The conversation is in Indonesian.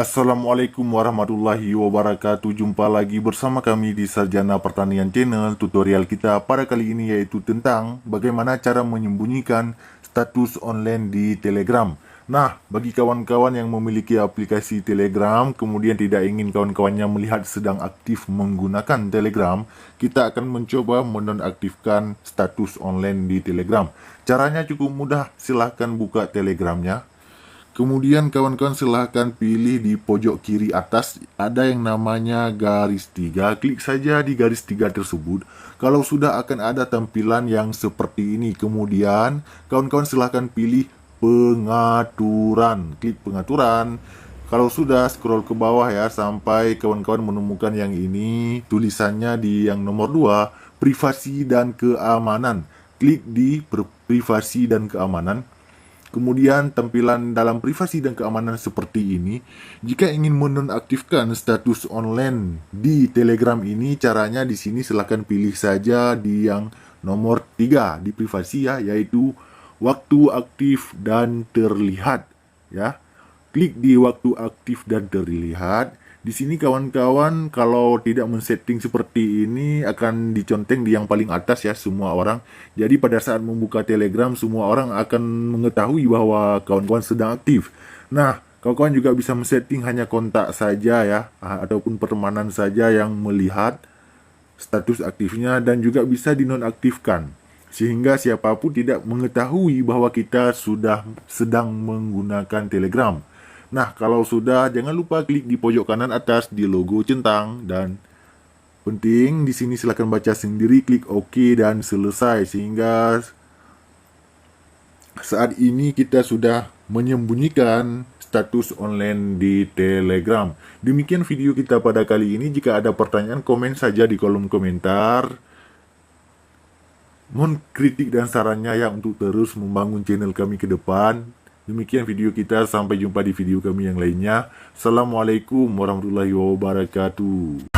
Assalamualaikum warahmatullahi wabarakatuh. Jumpa lagi bersama kami di Sarjana Pertanian Channel. Tutorial kita pada kali ini yaitu tentang bagaimana cara menyembunyikan status online di Telegram. Nah, bagi kawan-kawan yang memiliki aplikasi Telegram, kemudian tidak ingin kawan-kawannya melihat sedang aktif menggunakan Telegram, kita akan mencoba menonaktifkan status online di Telegram. Caranya cukup mudah, silahkan buka Telegramnya. Kemudian kawan-kawan silahkan pilih di pojok kiri atas, ada yang namanya garis 3. Klik saja di garis 3 tersebut. Kalau sudah akan ada tampilan yang seperti ini. Kemudian kawan-kawan silahkan pilih pengaturan. Klik pengaturan. Kalau sudah, scroll ke bawah ya, sampai kawan-kawan menemukan yang ini. Tulisannya di yang nomor 2, privasi dan keamanan. Klik di privasi dan keamanan. Kemudian tampilan dalam privasi dan keamanan seperti ini. Jika ingin menonaktifkan status online di Telegram ini, caranya di sini silahkan pilih saja di yang nomor 3 di privasi ya, yaitu waktu aktif dan terlihat ya. Klik di waktu aktif dan terlihat. Di sini kawan-kawan kalau tidak men-setting seperti ini akan diconteng di yang paling atas ya semua orang. Jadi pada saat membuka Telegram semua orang akan mengetahui bahwa kawan-kawan sedang aktif. Nah, kawan-kawan juga bisa men-setting hanya kontak saja ya, ataupun pertemanan saja yang melihat status aktifnya, dan juga bisa dinonaktifkan sehingga siapapun tidak mengetahui bahwa kita sudah sedang menggunakan Telegram. Nah, kalau sudah, jangan lupa klik di pojok kanan atas di logo centang, dan penting di sini silakan baca sendiri, klik OK dan selesai, sehingga saat ini kita sudah menyembunyikan status online di Telegram. Demikian video kita pada kali ini. Jika ada pertanyaan, komen saja di kolom komentar. Mohon kritik dan sarannya ya untuk terus membangun channel kami ke depan. Demikian video kita, sampai jumpa di video kami yang lainnya. Assalamualaikum warahmatullahi wabarakatuh.